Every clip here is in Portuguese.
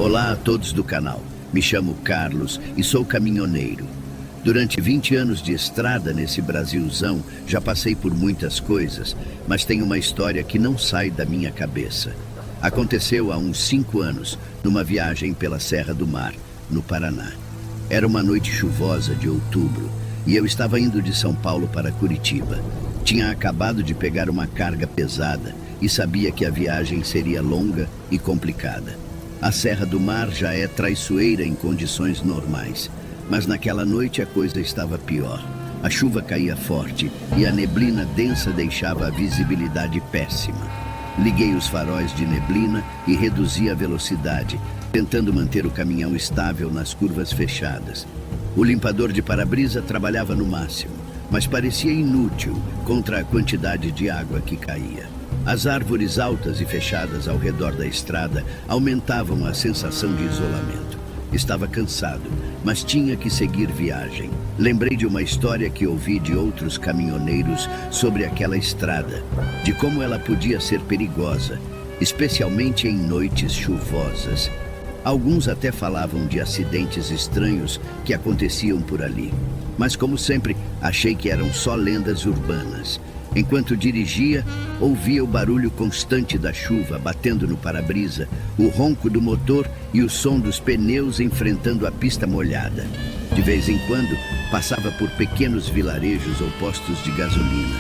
Olá a todos do canal. Me chamo Carlos e sou caminhoneiro. Durante 20 anos de estrada nesse Brasilzão, já passei por muitas coisas, mas tem uma história que não sai da minha cabeça. Aconteceu há uns 5 anos, numa viagem pela Serra do Mar, no Paraná. Era uma noite chuvosa de outubro e eu estava indo de São Paulo para Curitiba. Tinha acabado de pegar uma carga pesada e sabia que a viagem seria longa e complicada. A Serra do Mar já é traiçoeira em condições normais, mas naquela noite a coisa estava pior. A chuva caía forte e a neblina densa deixava a visibilidade péssima. Liguei os faróis de neblina e reduzi a velocidade, tentando manter o caminhão estável nas curvas fechadas. O limpador de para-brisa trabalhava no máximo, mas parecia inútil contra a quantidade de água que caía. As árvores altas e fechadas ao redor da estrada aumentavam a sensação de isolamento. Estava cansado, mas tinha que seguir viagem. Lembrei de uma história que ouvi de outros caminhoneiros sobre aquela estrada, de como ela podia ser perigosa, especialmente em noites chuvosas. Alguns até falavam de acidentes estranhos que aconteciam por ali, mas como sempre, achei que eram só lendas urbanas. Enquanto dirigia, ouvia o barulho constante da chuva batendo no para-brisa, o ronco do motor e o som dos pneus enfrentando a pista molhada. De vez em quando, passava por pequenos vilarejos ou postos de gasolina,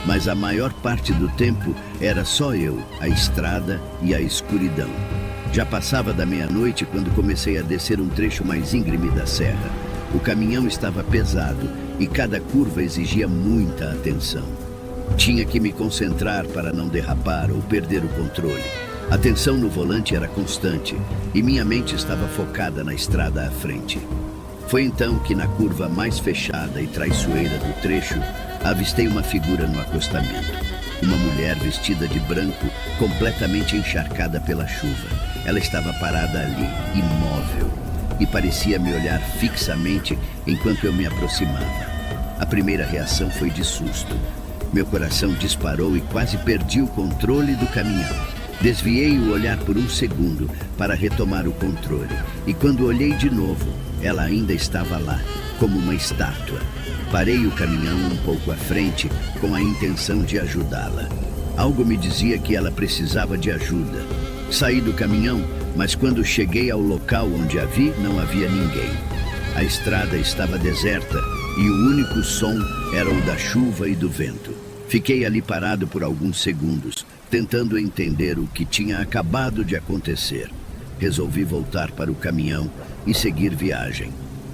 mas a maior parte do tempo era só eu, a estrada e a escuridão. Já passava da meia-noite quando comecei a descer um trecho mais íngreme da serra. O caminhão estava pesado e cada curva exigia muita atenção. Tinha que me concentrar para não derrapar ou perder o controle. A tensão no volante era constante e minha mente estava focada na estrada à frente. Foi então que, na curva mais fechada e traiçoeira do trecho, avistei uma figura no acostamento. Uma mulher vestida de branco, completamente encharcada pela chuva. Ela estava parada ali, imóvel, e parecia me olhar fixamente enquanto eu me aproximava. A primeira reação foi de susto. Meu coração disparou e quase perdi o controle do caminhão. Desviei o olhar por um segundo para retomar o controle. E quando olhei de novo, ela ainda estava lá, como uma estátua. Parei o caminhão um pouco à frente com a intenção de ajudá-la. Algo me dizia que ela precisava de ajuda. Saí do caminhão, mas quando cheguei ao local onde a vi, não havia ninguém. A estrada estava deserta e o único som era o da chuva e do vento. Fiquei ali parado por alguns segundos, tentando entender o que tinha acabado de acontecer. Resolvi voltar para o caminhão e seguir viagem.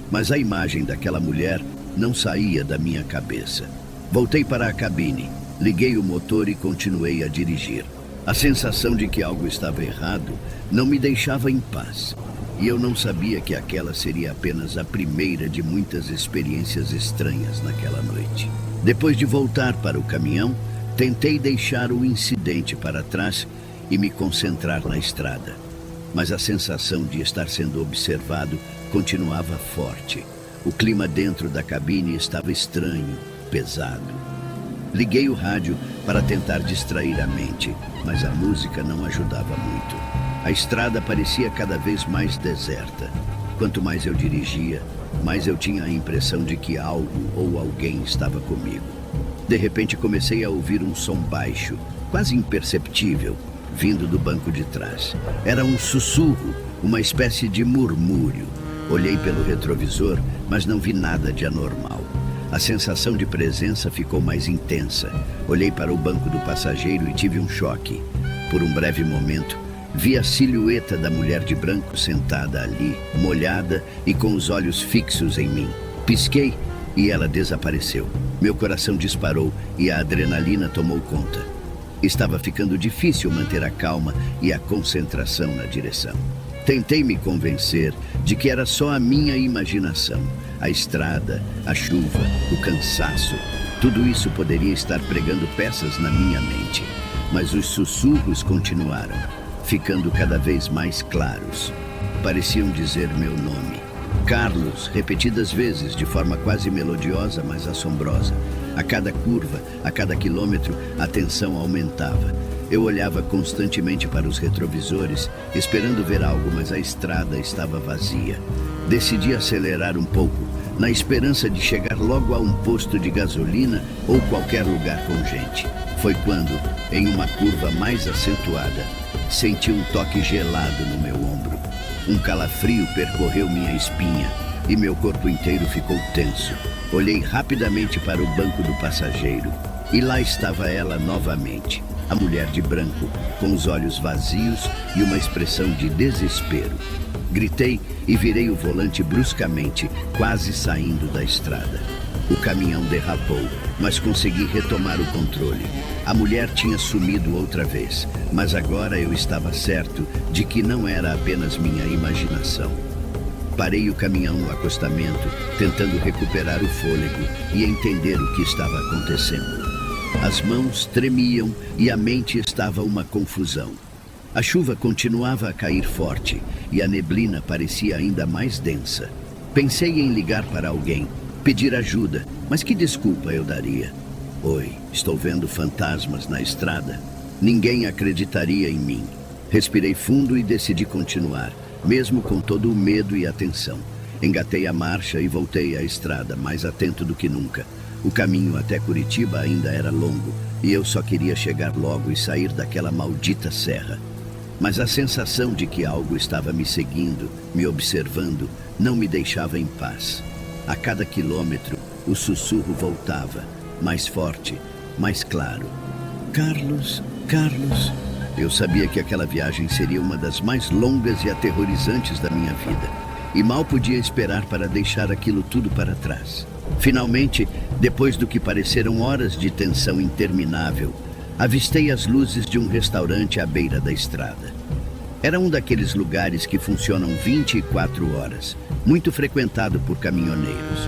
Mas a imagem daquela mulher não saía da minha cabeça. Voltei para a cabine, liguei o motor e continuei a dirigir. A sensação de que algo estava errado não me deixava em paz. E eu não sabia que aquela seria apenas a primeira de muitas experiências estranhas naquela noite. Depois de voltar para o caminhão, tentei deixar o incidente para trás e me concentrar na estrada. Mas a sensação de estar sendo observado continuava forte. O clima dentro da cabine estava estranho, pesado. Liguei o rádio para tentar distrair a mente, mas a música não ajudava muito. A estrada parecia cada vez mais deserta. Quanto mais eu dirigia, mais eu tinha a impressão de que algo ou alguém estava comigo. De repente comecei a ouvir um som baixo, quase imperceptível, vindo do banco de trás. Era um sussurro, uma espécie de murmúrio. Olhei pelo retrovisor, mas não vi nada de anormal. A sensação de presença ficou mais intensa. Olhei para o banco do passageiro e tive um choque. Por um breve momento, vi a silhueta da mulher de branco sentada ali, molhada e com os olhos fixos em mim. Pisquei e ela desapareceu. Meu coração disparou e a adrenalina tomou conta. Estava ficando difícil manter a calma e a concentração na direção. Tentei me convencer de que era só a minha imaginação. A estrada, a chuva, o cansaço, tudo isso poderia estar pregando peças na minha mente. Mas os sussurros continuaram, ficando cada vez mais claros. Pareciam dizer meu nome. Carlos, repetidas vezes, de forma quase melodiosa, mas assombrosa. A cada curva, a cada quilômetro, a tensão aumentava. Eu olhava constantemente para os retrovisores, esperando ver algo, mas a estrada estava vazia. Decidi acelerar um pouco, na esperança de chegar logo a um posto de gasolina ou qualquer lugar com gente. Foi quando, em uma curva mais acentuada, senti um toque gelado no meu ombro. Um calafrio percorreu minha espinha e meu corpo inteiro ficou tenso. Olhei rapidamente para o banco do passageiro e lá estava ela novamente, a mulher de branco, com os olhos vazios e uma expressão de desespero. Gritei e virei o volante bruscamente, quase saindo da estrada. O caminhão derrapou, mas consegui retomar o controle. A mulher tinha sumido outra vez, mas agora eu estava certo de que não era apenas minha imaginação. Parei o caminhão no acostamento, tentando recuperar o fôlego e entender o que estava acontecendo. As mãos tremiam e a mente estava uma confusão. A chuva continuava a cair forte e a neblina parecia ainda mais densa. Pensei em ligar para alguém, pedir ajuda, mas que desculpa eu daria? Oi, estou vendo fantasmas na estrada. Ninguém acreditaria em mim. Respirei fundo e decidi continuar, mesmo com todo o medo e a tensão. Engatei a marcha e voltei à estrada, mais atento do que nunca. O caminho até Curitiba ainda era longo e eu só queria chegar logo e sair daquela maldita serra. Mas a sensação de que algo estava me seguindo, me observando, não me deixava em paz. A cada quilômetro, o sussurro voltava, mais forte, mais claro. Carlos, Carlos. Eu sabia que aquela viagem seria uma das mais longas e aterrorizantes da minha vida, e mal podia esperar para deixar aquilo tudo para trás. Finalmente, depois do que pareceram horas de tensão interminável, avistei as luzes de um restaurante à beira da estrada. Era um daqueles lugares que funcionam 24 horas, muito frequentado por caminhoneiros.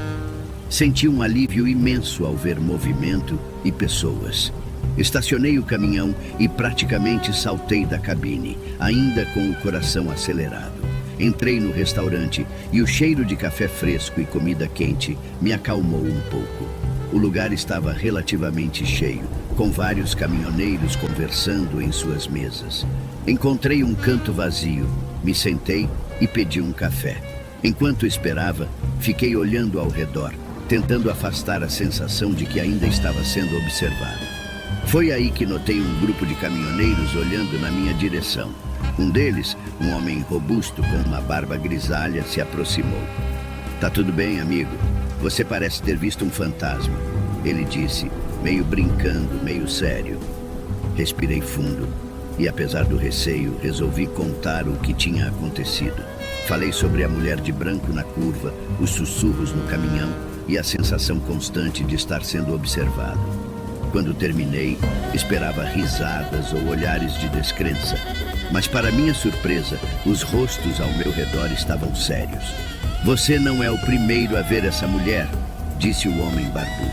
Senti um alívio imenso ao ver movimento e pessoas. Estacionei o caminhão e praticamente saltei da cabine, ainda com o coração acelerado. Entrei no restaurante e o cheiro de café fresco e comida quente me acalmou um pouco. O lugar estava relativamente cheio, com vários caminhoneiros conversando em suas mesas. Encontrei um canto vazio, me sentei e pedi um café. Enquanto esperava, fiquei olhando ao redor, tentando afastar a sensação de que ainda estava sendo observado. Foi aí que notei um grupo de caminhoneiros olhando na minha direção. Um deles, um homem robusto com uma barba grisalha, se aproximou. "Tá tudo bem, amigo? Você parece ter visto um fantasma", ele disse, meio brincando, meio sério. Respirei fundo e, apesar do receio, resolvi contar o que tinha acontecido. Falei sobre a mulher de branco na curva, os sussurros no caminhão e a sensação constante de estar sendo observado. Quando terminei, esperava risadas ou olhares de descrença, mas para minha surpresa, os rostos ao meu redor estavam sérios. "Você não é o primeiro a ver essa mulher", disse o homem barbudo.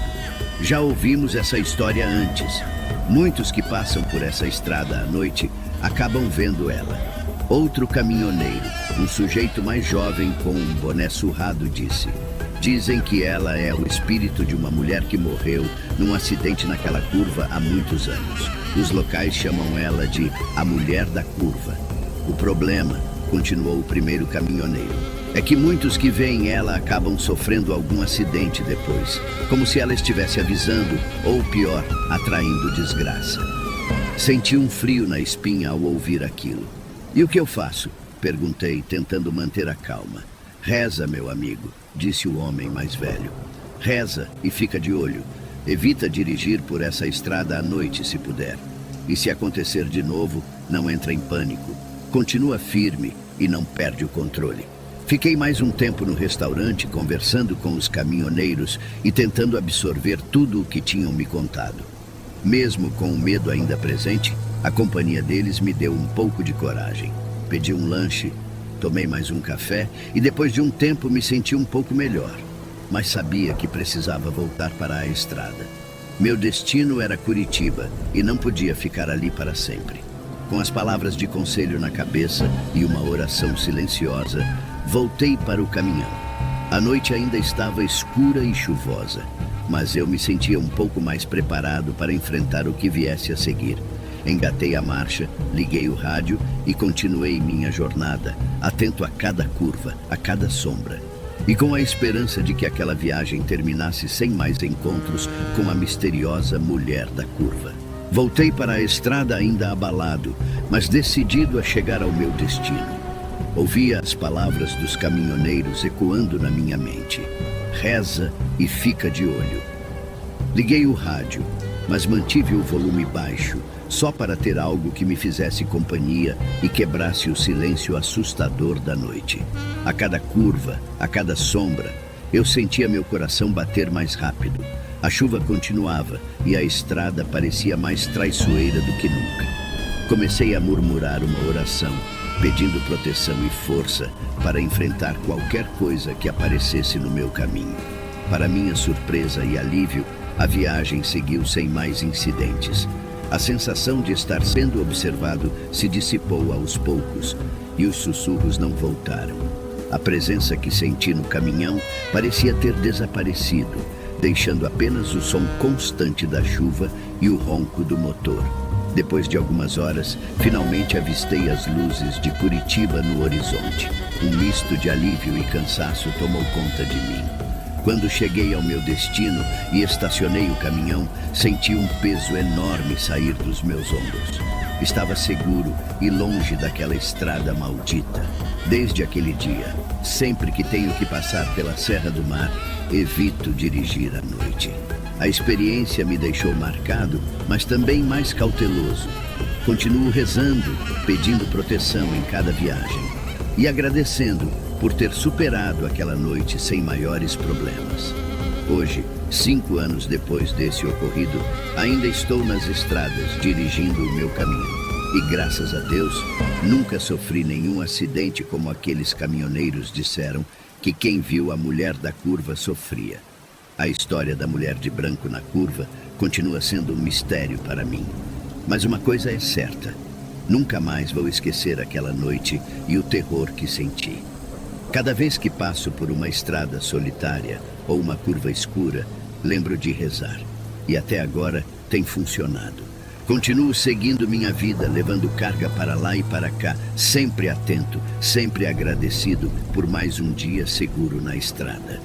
"Já ouvimos essa história antes. Muitos que passam por essa estrada à noite acabam vendo ela." Outro caminhoneiro, um sujeito mais jovem com um boné surrado, disse: "Dizem que ela é o espírito de uma mulher que morreu num acidente naquela curva há muitos anos. Os locais chamam ela de a Mulher da Curva. O problema", continuou o primeiro caminhoneiro, "é que muitos que veem ela acabam sofrendo algum acidente depois, como se ela estivesse avisando, ou pior, atraindo desgraça." Senti um frio na espinha ao ouvir aquilo. "E o que eu faço?", perguntei, tentando manter a calma. "Reza, meu amigo", disse o homem mais velho. "Reza e fica de olho. Evita dirigir por essa estrada à noite, se puder. E se acontecer de novo, não entra em pânico. Continua firme e não perde o controle." Fiquei mais um tempo no restaurante, conversando com os caminhoneiros e tentando absorver tudo o que tinham me contado. Mesmo com o medo ainda presente, a companhia deles me deu um pouco de coragem. Pedi um lanche, tomei mais um café e depois de um tempo me senti um pouco melhor. Mas sabia que precisava voltar para a estrada. Meu destino era Curitiba e não podia ficar ali para sempre. Com as palavras de conselho na cabeça e uma oração silenciosa, voltei para o caminhão. A noite ainda estava escura e chuvosa, mas eu me sentia um pouco mais preparado para enfrentar o que viesse a seguir. Engatei a marcha, liguei o rádio e continuei minha jornada, atento a cada curva, a cada sombra. E com a esperança de que aquela viagem terminasse sem mais encontros com a misteriosa mulher da curva. Voltei para a estrada ainda abalado, mas decidido a chegar ao meu destino. Ouvia as palavras dos caminhoneiros ecoando na minha mente. Reza e fica de olho. Liguei o rádio, mas mantive o volume baixo, só para ter algo que me fizesse companhia e quebrasse o silêncio assustador da noite. A cada curva, a cada sombra, eu sentia meu coração bater mais rápido. A chuva continuava e a estrada parecia mais traiçoeira do que nunca. Comecei a murmurar uma oração, pedindo proteção e força para enfrentar qualquer coisa que aparecesse no meu caminho. Para minha surpresa e alívio, a viagem seguiu sem mais incidentes. A sensação de estar sendo observado se dissipou aos poucos e os sussurros não voltaram. A presença que senti no caminhão parecia ter desaparecido, deixando apenas o som constante da chuva e o ronco do motor. Depois de algumas horas, finalmente avistei as luzes de Curitiba no horizonte. Um misto de alívio e cansaço tomou conta de mim. Quando cheguei ao meu destino e estacionei o caminhão, senti um peso enorme sair dos meus ombros. Estava seguro e longe daquela estrada maldita. Desde aquele dia, sempre que tenho que passar pela Serra do Mar, evito dirigir à noite. A experiência me deixou marcado, mas também mais cauteloso. Continuo rezando, pedindo proteção em cada viagem e agradecendo por ter superado aquela noite sem maiores problemas. Hoje, 5 anos depois desse ocorrido, ainda estou nas estradas dirigindo o meu caminhão. E graças a Deus, nunca sofri nenhum acidente como aqueles caminhoneiros disseram que quem viu a mulher da curva sofria. A história da mulher de branco na curva continua sendo um mistério para mim. Mas uma coisa é certa, nunca mais vou esquecer aquela noite e o terror que senti. Cada vez que passo por uma estrada solitária ou uma curva escura, lembro de rezar. E até agora tem funcionado. Continuo seguindo minha vida, levando carga para lá e para cá, sempre atento, sempre agradecido por mais um dia seguro na estrada.